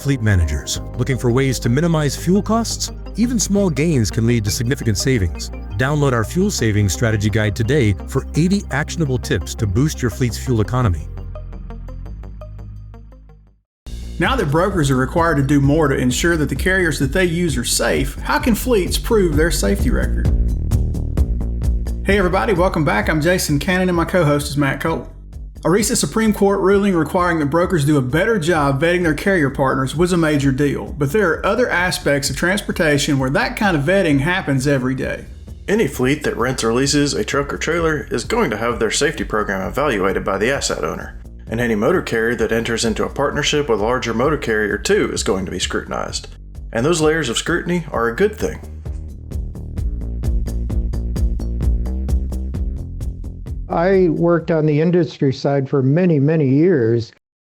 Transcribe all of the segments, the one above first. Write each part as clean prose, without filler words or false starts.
fleet managers looking for ways to minimize fuel costs? Even small gains can lead to significant savings. Download our fuel savings strategy guide today for 80 actionable tips to boost your fleet's fuel economy. Now that brokers are required to do more to ensure that the carriers that they use are safe, how can fleets prove their safety record? Hey everybody, welcome back. I'm Jason Cannon and my co-host is Matt Cole. A recent Supreme Court ruling requiring that brokers do a better job vetting their carrier partners was a major deal, but there are other aspects of transportation where that kind of vetting happens every day. Any fleet that rents or leases a truck or trailer is going to have their safety program evaluated by the asset owner. And any motor carrier that enters into a partnership with a larger motor carrier too is going to be scrutinized. And those layers of scrutiny are a good thing. I worked on the industry side for many, many years,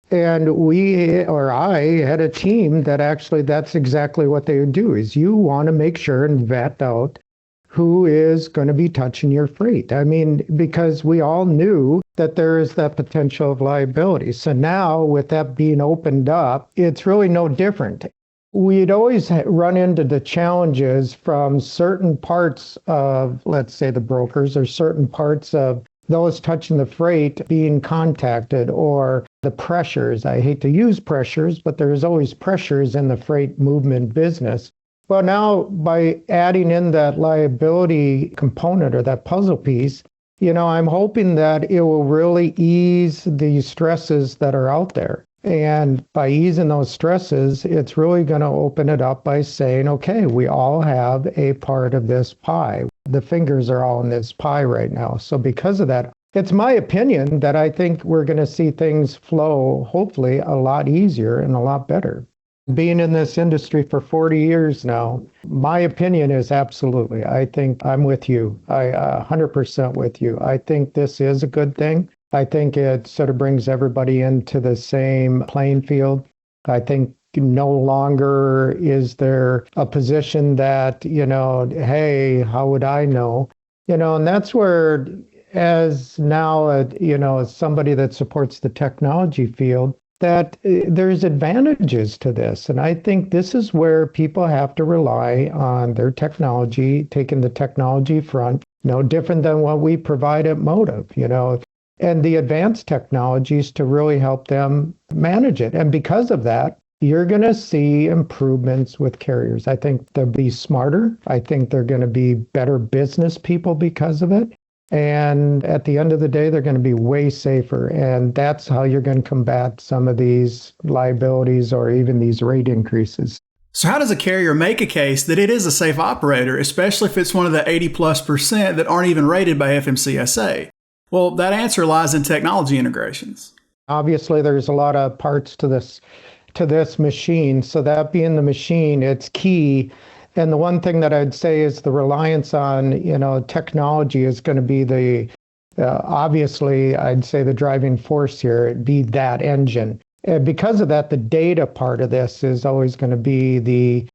and I had a team that actually that's exactly what they would do, is you want to make sure and vet out who is going to be touching your freight. I mean, because we all knew that there is that potential of liability. So now with that being opened up, it's really no different. We'd always run into the challenges from certain parts of, let's say, the brokers or certain parts of those touching the freight being contacted, or the pressures. I hate to use pressures, but there's always pressures in the freight movement business. Well, now by adding in that liability component or that puzzle piece, I'm hoping that it will really ease the stresses that are out there. And by easing those stresses, it's really going to open it up by saying, okay, we all have a part of this pie. The fingers are all in this pie right now. So because of that, it's my opinion that I think we're going to see things flow, hopefully, a lot easier and a lot better. Being in this industry for 40 years now, my opinion is absolutely. I think I'm with you. 100% with you. I think this is a good thing. I think it sort of brings everybody into the same playing field. I think no longer is there a position that, hey, how would I know? And that's where, as now, as somebody that supports the technology field, that there's advantages to this. And I think this is where people have to rely on their technology, taking the technology front, no different than what we provide at Motive, and the advanced technologies to really help them manage it. And because of that, you're going to see improvements with carriers. I think they'll be smarter. I think they're going to be better business people because of it. And at the end of the day, they're going to be way safer. And that's how you're going to combat some of these liabilities or even these rate increases. So how does a carrier make a case that it is a safe operator, especially if it's one of the 80+% that aren't even rated by FMCSA? Well, that answer lies in technology integrations. Obviously, there's a lot of parts to this machine. So that being the machine, it's key. And the one thing that I'd say is the reliance on, technology is going to be obviously, I'd say the driving force here. It'd be that engine. And because of that, the data part of this is always going to be the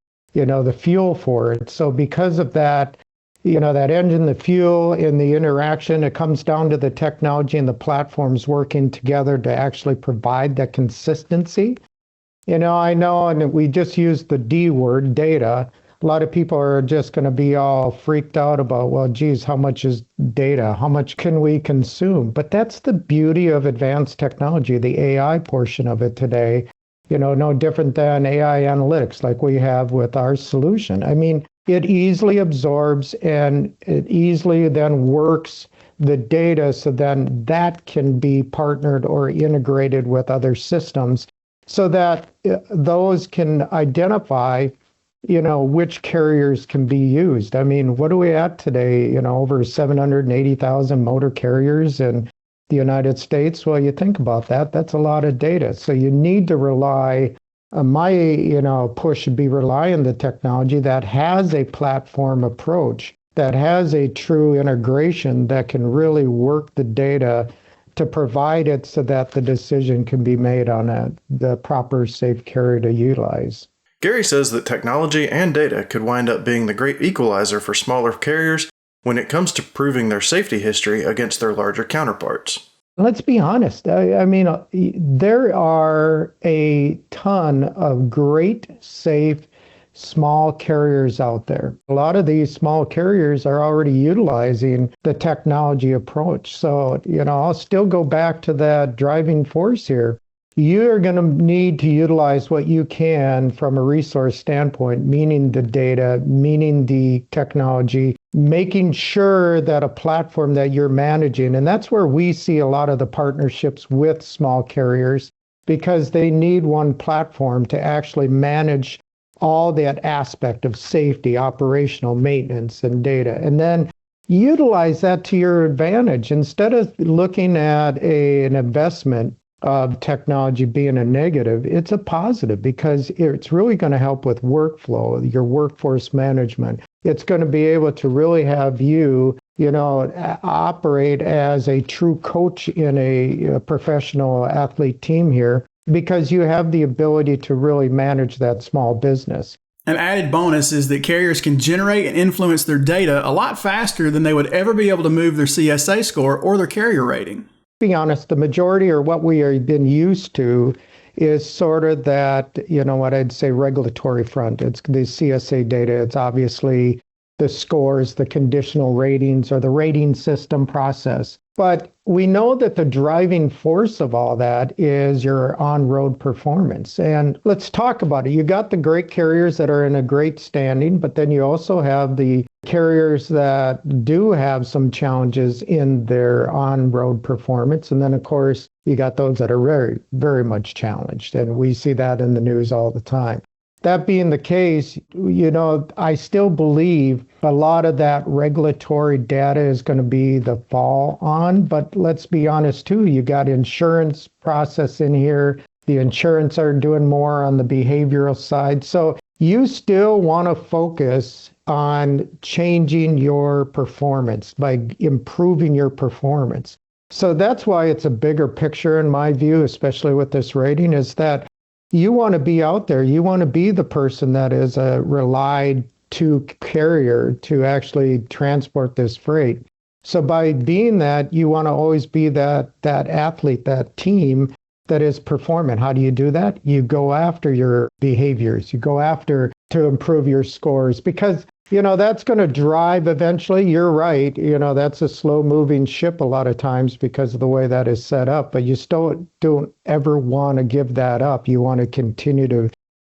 fuel for it. So because of that, that engine, the fuel, and the interaction, it comes down to the technology and the platforms working together to actually provide that consistency. I know, and we just used the D word, data. A lot of people are just going to be all freaked out about, well, geez, how much is data? How much can we consume? But that's the beauty of advanced technology, the AI portion of it today. No different than AI analytics like we have with our solution. I mean, it easily absorbs and it easily then works the data so then that can be partnered or integrated with other systems so that those can identify which carriers can be used. I mean, what are we at today? Over 780,000 motor carriers in the United States. Well, you think about that, that's a lot of data. So you need to rely, my push should be rely on the technology that has a platform approach, that has a true integration that can really work the data to provide it so that the decision can be made on the proper safe carrier to utilize. Gary says that technology and data could wind up being the great equalizer for smaller carriers when it comes to proving their safety history against their larger counterparts. Let's be honest. I mean, there are a ton of great, safe, small carriers out there. A lot of these small carriers are already utilizing the technology approach. So, I'll still go back to that driving force here. You're going to need to utilize what you can from a resource standpoint, meaning the data, meaning the technology, making sure that a platform that you're managing, and that's where we see a lot of the partnerships with small carriers, because they need one platform to actually manage all that aspect of safety, operational maintenance, and data. And then utilize that to your advantage. Instead of looking at an investment of technology being a negative, it's a positive because it's really going to help with workflow, your workforce management. It's going to be able to really have you, operate as a true coach in a professional athlete team here because you have the ability to really manage that small business. An added bonus is that carriers can generate and influence their data a lot faster than they would ever be able to move their CSA score or their carrier rating. Be honest, the majority or what we have been used to is sort of that, what I'd say regulatory front. It's the CSA data. It's obviously the scores, the conditional ratings, or the rating system process. But we know that the driving force of all that is your on-road performance. And let's talk about it. You got the great carriers that are in a great standing, but then you also have the carriers that do have some challenges in their on-road performance. And then, of course, you got those that are very, very much challenged. And we see that in the news all the time. That being the case, I still believe a lot of that regulatory data is going to be the fall on. But let's be honest, too. You got insurance process in here. The insurance are doing more on the behavioral side. So you still want to focus on changing your performance by improving your performance. So that's why it's a bigger picture in my view, especially with this rating, is that you want to be out there. You want to be the person that is a relied to carrier to actually transport this freight. So by being that, you want to always be that athlete, that team that is performing. How do you do that? You go after your behaviors. You go after to improve your scores because that's going to drive eventually. You're right. That's a slow moving ship a lot of times because of the way that is set up, but you still don't ever want to give that up. You want to continue to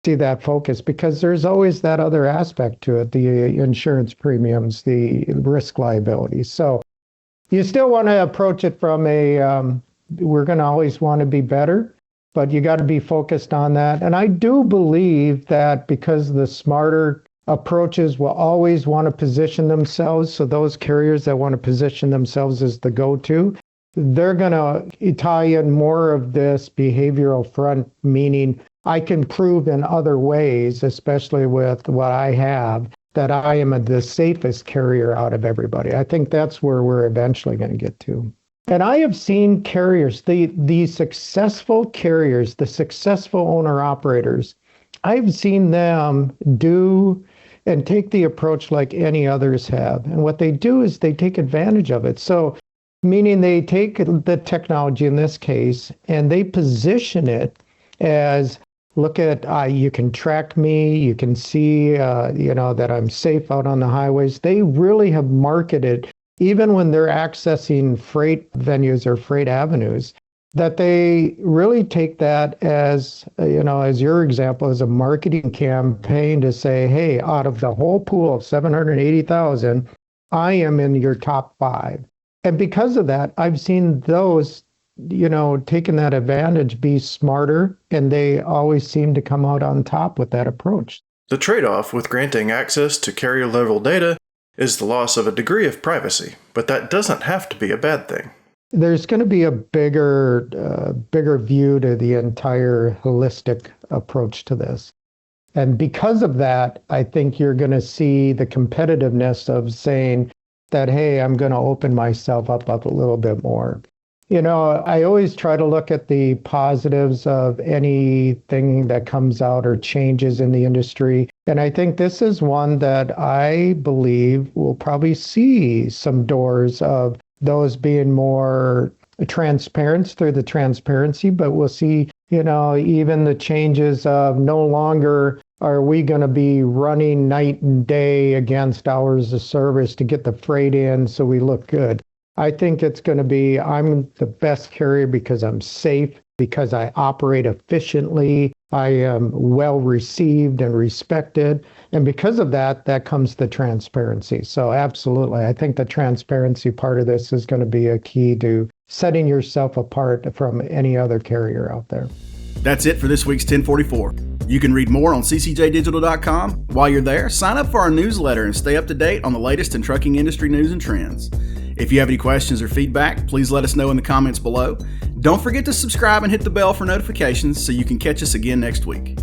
see that focus because there's always that other aspect to it, the insurance premiums, the risk liability. So you still want to approach it from we're going to always want to be better, but you got to be focused on that. And I do believe that because the smarter approaches will always want to position themselves. So those carriers that want to position themselves as the go-to, they're going to tie in more of this behavioral front, meaning I can prove in other ways, especially with what I have, that I am the safest carrier out of everybody. I think that's where we're eventually going to get to. And I have seen carriers, the successful carriers, the successful owner-operators, I've seen them do and take the approach like any others have. And what they do is they take advantage of it. So, meaning they take the technology in this case and they position it as, look at, you can track me, you can see, that I'm safe out on the highways. They really have marketed, even when they're accessing freight venues or freight avenues, that they really take that as, as your example, as a marketing campaign to say, hey, out of the whole pool of 780,000, I am in your top 5. And because of that, I've seen those, taking that advantage be smarter, and they always seem to come out on top with that approach. The trade-off with granting access to carrier-level data is the loss of a degree of privacy, but that doesn't have to be a bad thing. There's going to be a bigger view to the entire holistic approach to this. And because of that, I think you're going to see the competitiveness of saying that, hey, I'm going to open myself up a little bit more. I always try to look at the positives of anything that comes out or changes in the industry. And I think this is one that I believe will probably see some doors of those being more transparency through the transparency, but we'll see, even the changes of no longer are we going to be running night and day against hours of service to get the freight in so we look good. I think it's going to be, I'm the best carrier because I'm safe, because I operate efficiently, I am well received and respected. And because of that comes the transparency. So absolutely, I think the transparency part of this is going to be a key to setting yourself apart from any other carrier out there. That's it for this week's 1044. You can read more on ccjdigital.com. While you're there, sign up for our newsletter and stay up to date on the latest in trucking industry news and trends. If you have any questions or feedback, please let us know in the comments below. Don't forget to subscribe and hit the bell for notifications so you can catch us again next week.